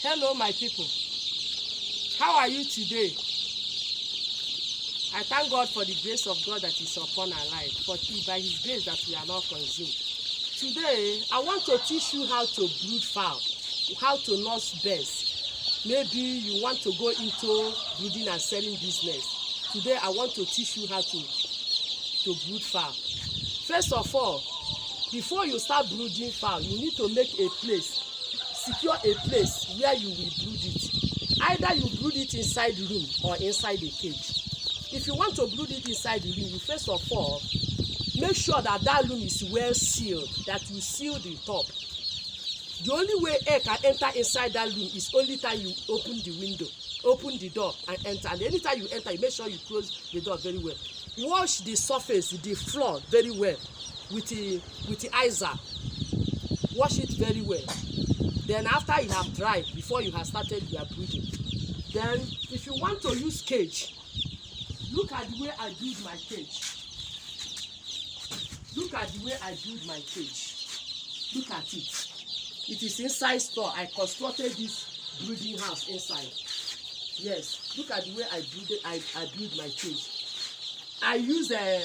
Hello, my people. How are you today? I thank God for the grace of God that is upon our life, for by His grace that we are not consumed. Today, I want to teach you how to brood fowl, how to nurse birds. Maybe you want to go into brooding and selling business. Today, I want to teach you how to brood fowl. First of all, before you start brooding fowl, you need to make a place, secure a place where you will brood it. Either you brood it inside the room or inside a cage. If you want to brood it inside the room, you first of all make sure that that room is well sealed, that you seal the top. The only way air can enter inside that room is only time you open the window, open the door and enter. And anytime you enter, you make sure you close the door very well. Wash the surface, the floor very well with the Izal. Wash it very well. Then after you have dried, before you have started your brooding, then if you want to use cage, look at the way I build my cage. Look at the way I build my cage. Look at it. It is inside store. I constructed this brooding house inside. Yes, look at the way I build my cage. I use a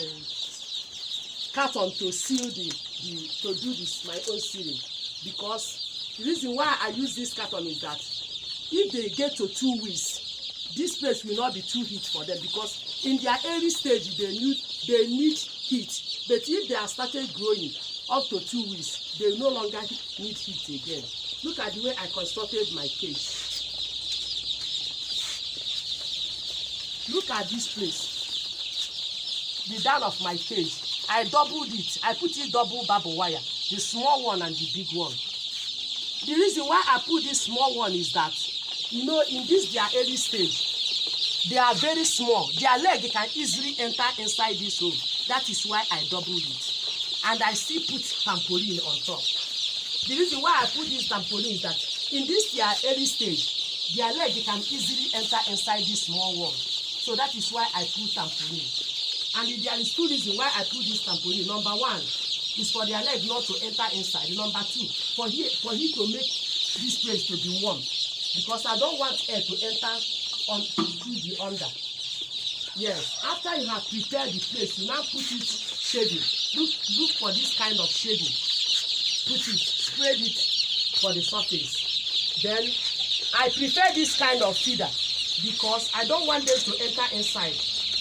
carton to seal to do this my own sealing, because the reason why I use this carton is that if they get to 2 weeks, this place will not be too heat for them, because in their early stage they need heat. But if they are started growing up to 2 weeks, they no longer need heat again. Look at the way I constructed my cage. Look at this place. The down of my cage, I doubled it. I put it double barbed wire, the small one and the big one. The reason why I put this small one is that, you know, in this their early stage, they are very small. Their leg can easily enter inside this hole. That is why I doubled it. And I still put trampoline on top. The reason why I put this trampoline is that in this their early stage, their leg can easily enter inside this small one. So that is why I put trampoline. And there is two reasons why I put this trampoline. Number one is for their leg not to enter inside. Number two, for he to make this place to be warm. Because I don't want air to enter through the under. Yes, after you have prepared the place, you now put it shading. Look for this kind of shading. Put it, spread it for the surface. Then I prefer this kind of feeder because I don't want them to enter inside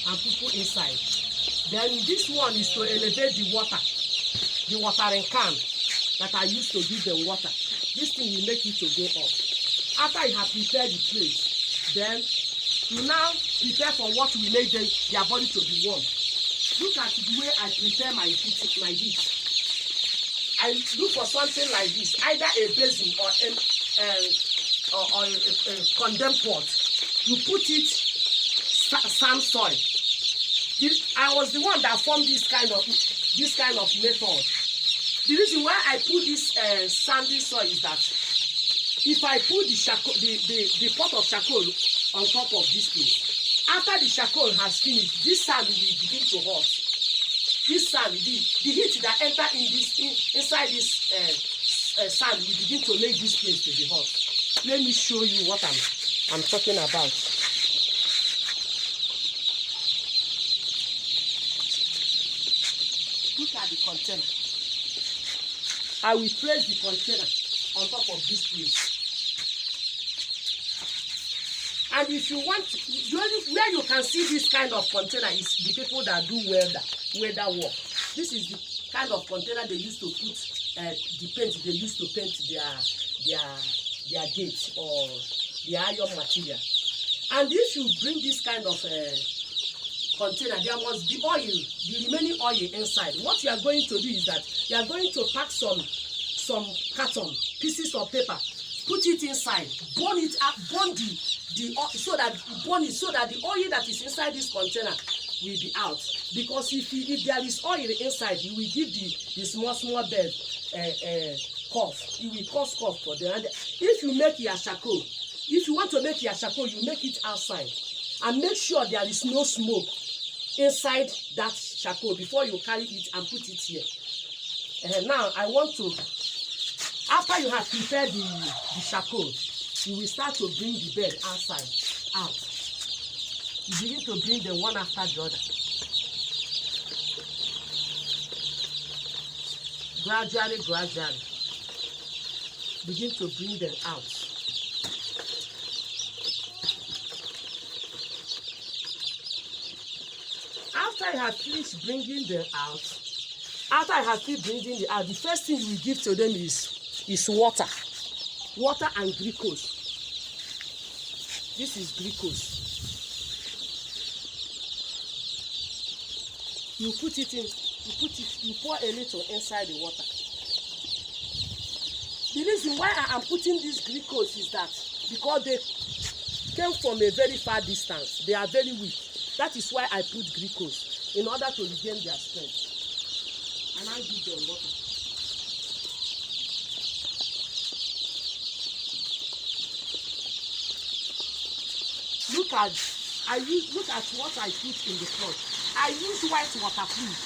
and people inside. Then this one is to elevate the watering can that I used to give them water. This thing will make it to go up. After you have prepared the place, then you now prepare for what will make their body to be warm. Look at the way I prepare my heat. I look for something like this, either a basin or a condemned pot. You put it sand soil. I was the one that formed this kind of method. The reason why I put this sandy soil is that if I put the pot of charcoal on top of this place, after the charcoal has finished, this sand will begin to hot. This sand, the heat that enter inside this sand will begin to make this place to be hot. Let me show you what I'm talking about. Look at the container. I will place the container on top of this place. And if you want, where you can see this kind of container is the people that do welder work. This is the kind of container they used to put the paint. They used to paint their gate or the iron material. And if you bring this kind of container, there must be oil, the remaining oil inside. What you are going to do is that you are going to pack some carton, pieces of paper, put it inside, burn it up, so that the oil that is inside this container will be out. Because if there is oil inside, you will give the small bird cough. It will cause cough for them. And if you make your charcoal, if you want to make your charcoal, you make it outside and make sure there is no smoke inside that charcoal before you carry it and put it here. Now I want to, after you have prepared the charcoal, you will start to bring the bird out. You begin to bring them one after the other. Gradually. Begin to bring them out. After I have finished bringing them out, the first thing you will give to them is water and glucose. This is glucose. You pour a little inside the water. The reason why I am putting this glucose is that because they came from a very far distance, they are very weak. That is why I put glucose, in order to regain their strength. And I give them water. Look at what I put in the pot. I use white waterproof.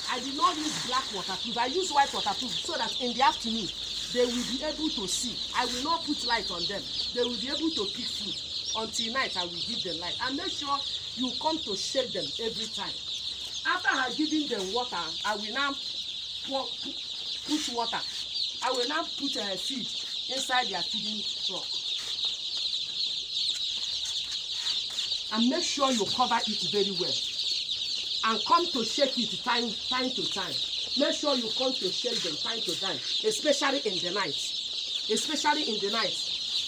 I did not use black waterproof. I use white waterproof so that in the afternoon they will be able to see. I will not put light on them. They will be able to pick food. Until night I will give them light. And make sure you come to shake them every time. After I have given them water, I will now put water. I will now put feed inside their feeding truck. And make sure you cover it very well. And come to shake it time to time. Make sure you come to shake them time to time, especially in the night.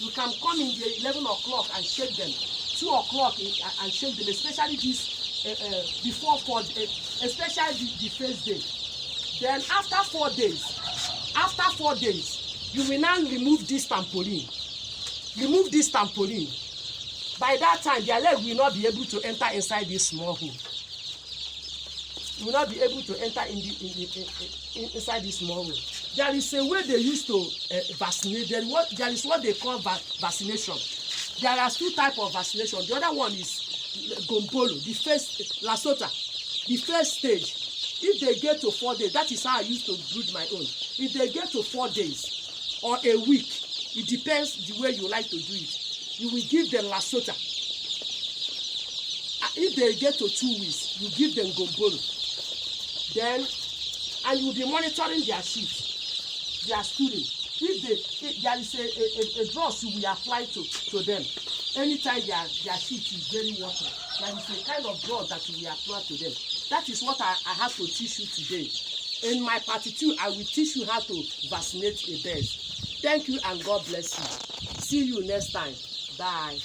You can come in the 11 o'clock and shake them, 2 o'clock and shake them, especially this before 4 days, especially the first day. Then after 4 days, you will now remove this trampoline. By that time, their leg will not be able to enter inside this small hole. You will not be able to enter inside this small hole. There is a way they used to vaccinate. There is what they call vaccination. There are 2 types of vaccination. The other one is gombolo, the first lasota, the first stage. If they get to 4 days, that is how I used to brood my own. If they get to 4 days or a week, it depends the way you like to do it. You will give them lasota. If they get to 2 weeks, you give them gombolo. Then, and you will be monitoring their shit, their stooling. If there is a dross you will apply to them. Anytime their shit is very watery, there is a kind of drug that you will apply to them. That is what I have to teach you today. In my part 2, I will teach you how to vaccinate a bird. Thank you and God bless you. See you next time. Bye.